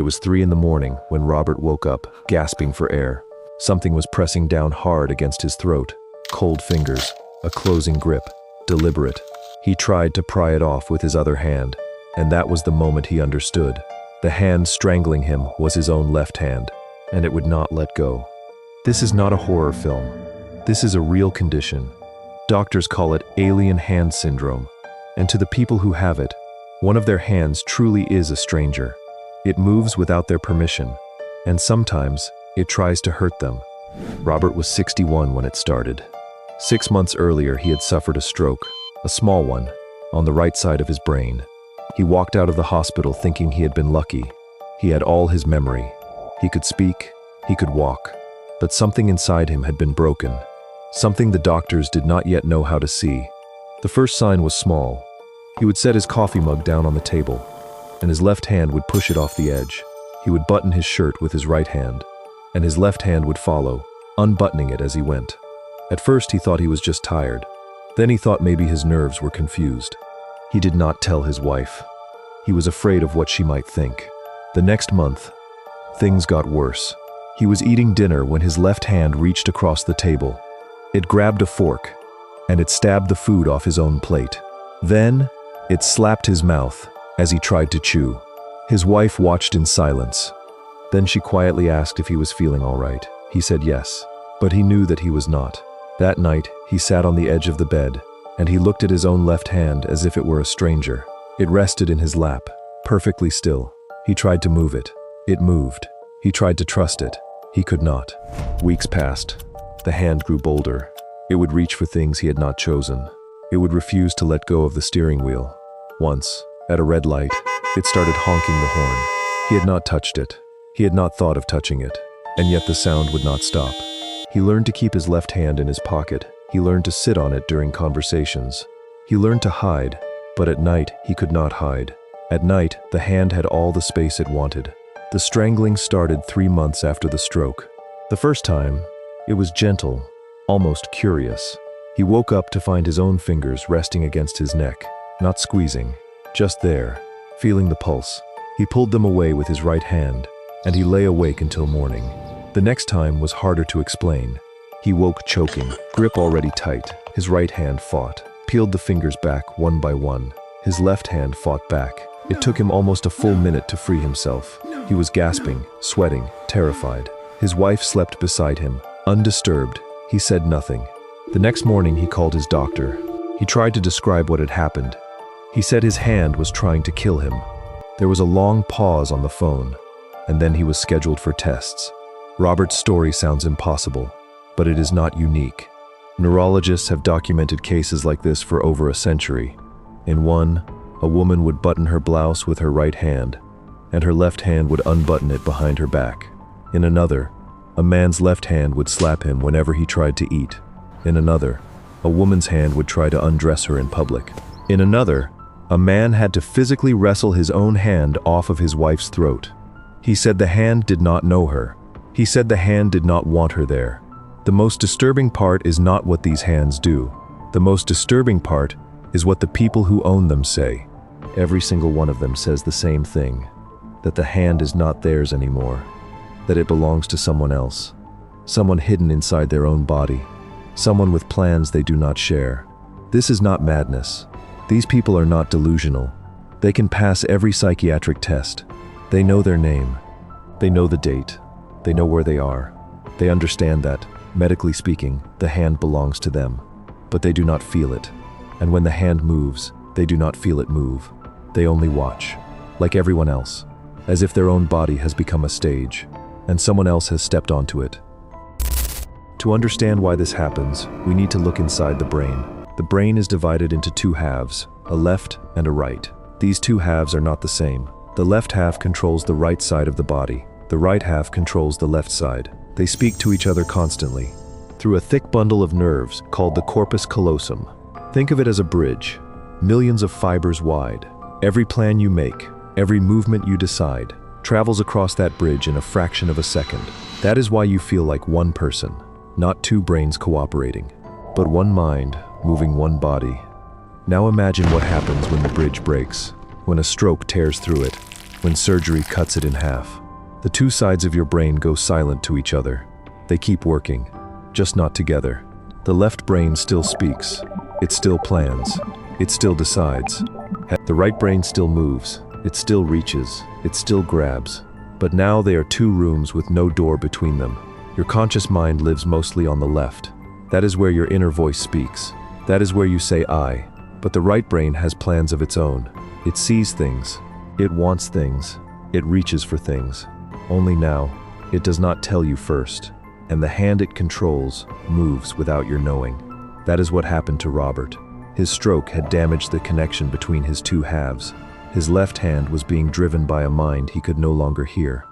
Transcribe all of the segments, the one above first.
was 3 in the morning when Robert woke up, gasping for air. Something was pressing down hard against his throat. Cold fingers, a closing grip, deliberate. He tried to pry it off with his other hand, and that was the moment he understood. The hand strangling him was his own left hand, and it would not let go. This is not a horror film. This is a real condition. Doctors call it alien hand syndrome, and to the people who have it, one of their hands truly is a stranger. It moves without their permission, and sometimes it tries to hurt them. Robert was 61 when it started. 6 months earlier, he had suffered a stroke, a small one, on the right side of his brain. He walked out of the hospital thinking he had been lucky. He had all his memory. He could speak, he could walk, but something inside him had been broken. Something the doctors did not yet know how to see. The first sign was small. He would set his coffee mug down on the table, and his left hand would push it off the edge. He would button his shirt with his right hand, and his left hand would follow, unbuttoning it as he went. At first he thought he was just tired. Then he thought maybe his nerves were confused. He did not tell his wife. He was afraid of what she might think. The next month, things got worse. He was eating dinner when his left hand reached across the table. It grabbed a fork, and it stabbed the food off his own plate. Then, it slapped his mouth as he tried to chew. His wife watched in silence. Then she quietly asked if he was feeling all right. He said yes, but he knew that he was not. That night, he sat on the edge of the bed, and he looked at his own left hand as if it were a stranger. It rested in his lap, perfectly still. He tried to move it. It moved. He tried to trust it. He could not. Weeks passed. The hand grew bolder. It would reach for things he had not chosen. It would refuse to let go of the steering wheel. Once, at a red light, it started honking the horn. He had not touched it. He had not thought of touching it, and yet the sound would not stop. He learned to keep his left hand in his pocket. He learned to sit on it during conversations. He learned to hide, but at night he could not hide. At night, the hand had all the space it wanted. The strangling started 3 months after the stroke. The first time, it was gentle, almost curious. He woke up to find his own fingers resting against his neck, not squeezing, just there, feeling the pulse. He pulled them away with his right hand, and he lay awake until morning. The next time was harder to explain. He woke choking, grip already tight. His right hand fought, peeled the fingers back one by one. His left hand fought back. It took him almost a full minute to free himself. He was gasping, sweating, terrified. His wife slept beside him, undisturbed. He said nothing. The next morning he called his doctor. He tried to describe what had happened. He said his hand was trying to kill him. There was a long pause on the phone, and then he was scheduled for tests. Robert's story sounds impossible, but it is not unique. Neurologists have documented cases like this for over a century. In one, a woman would button her blouse with her right hand, and her left hand would unbutton it behind her back. In another, a man's left hand would slap him whenever he tried to eat. In another, a woman's hand would try to undress her in public. In another, a man had to physically wrestle his own hand off of his wife's throat. He said the hand did not know her. He said the hand did not want her there. The most disturbing part is not what these hands do. The most disturbing part is what the people who own them say. Every single one of them says the same thing, that the hand is not theirs anymore, that it belongs to someone else, someone hidden inside their own body, someone with plans they do not share. This is not madness. These people are not delusional. They can pass every psychiatric test. They know their name. They know the date. They know where they are. They understand that, medically speaking, the hand belongs to them, but they do not feel it. And when the hand moves, they do not feel it move. They only watch, like everyone else, as if their own body has become a stage, and someone else has stepped onto it. To understand why this happens, we need to look inside the brain. The brain is divided into 2 halves, a left and a right. These 2 halves are not the same. The left half controls the right side of the body. The right half controls the left side. They speak to each other constantly, through a thick bundle of nerves called the corpus callosum. Think of it as a bridge, millions of fibers wide. Every plan you make, every movement you decide, travels across that bridge in a fraction of a second. That is why you feel like one person, not 2 brains cooperating, but one mind moving one body. Now imagine what happens when the bridge breaks, when a stroke tears through it. when surgery cuts it in half. The two sides of your brain go silent to each other. They keep working, just not together. The left brain still speaks. It still plans. It still decides. The right brain still moves. It still reaches. It still grabs. But now they are two rooms with no door between them. Your conscious mind lives mostly on the left. That is where your inner voice speaks. That is where you say I. But the right brain has plans of its own. It sees things. It wants things. It reaches for things. Only now, it does not tell you first. And the hand it controls moves without your knowing. That is what happened to Robert. His stroke had damaged the connection between his two halves. His left hand was being driven by a mind he could no longer hear.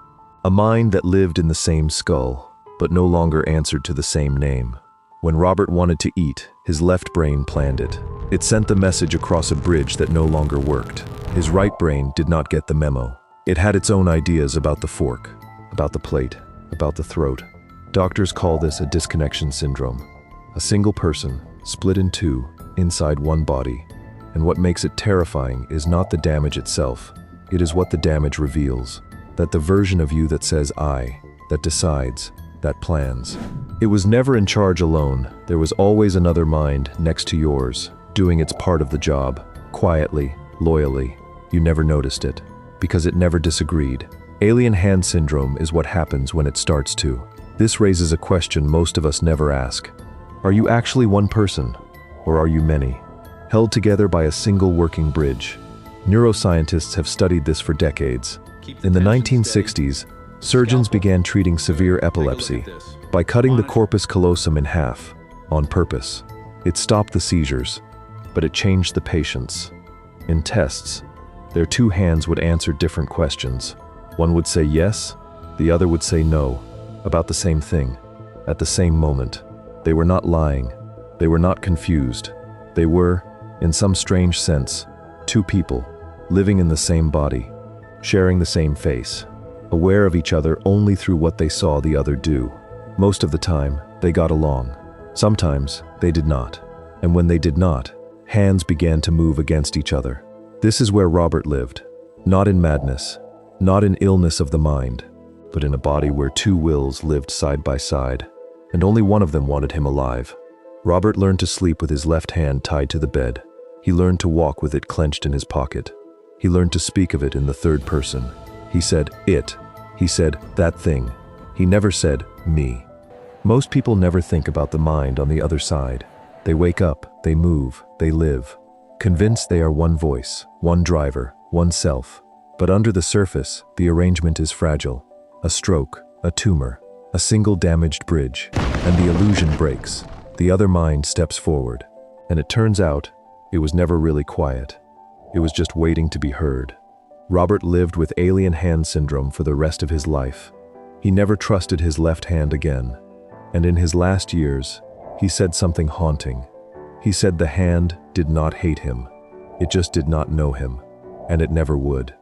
A mind that lived in the same skull, but no longer answered to the same name. When Robert wanted to eat, his left brain planned it. It sent the message across a bridge that no longer worked. His right brain did not get the memo. It had its own ideas about the fork, about the plate, about the throat. Doctors call this a disconnection syndrome. A single person, split in two, inside one body. And what makes it terrifying is not the damage itself. It is what the damage reveals. That the version of you that says I, that decides, that plans. It was never in charge alone. There was always another mind next to yours, doing its part of the job, quietly, loyally. You never noticed it, because it never disagreed. Alien hand syndrome is what happens when it starts to. This raises a question most of us never ask. Are you actually one person, or are you many? Held together by a single working bridge. Neuroscientists have studied this for decades. In the 1960s, surgeons began treating severe epilepsy by cutting the corpus callosum in half, on purpose. It stopped the seizures, but it changed the patients. In tests, their two hands would answer different questions. One would say yes, the other would say no, about the same thing, at the same moment. They were not lying. They were not confused. They were, in some strange sense, two people, living in the same body, sharing the same face, aware of each other only through what they saw the other do. Most of the time, they got along. Sometimes, they did not. And when they did not, hands began to move against each other. This is where Robert lived, not in madness, not in illness of the mind, but in a body where two wills lived side by side, and only one of them wanted him alive. Robert learned to sleep with his left hand tied to the bed. He learned to walk with it clenched in his pocket. He learned to speak of it in the third person. He said, it. He said, that thing. He never said, me. Most people never think about the mind on the other side. They wake up, they move, they live, convinced they are one voice, one driver, one self. But under the surface, the arrangement is fragile. A stroke, a tumor, a single damaged bridge, and the illusion breaks. The other mind steps forward. And it turns out, it was never really quiet. It was just waiting to be heard. Robert lived with alien hand syndrome for the rest of his life. He never trusted his left hand again. And in his last years, he said something haunting. He said the hand did not hate him. It just did not know him. And it never would.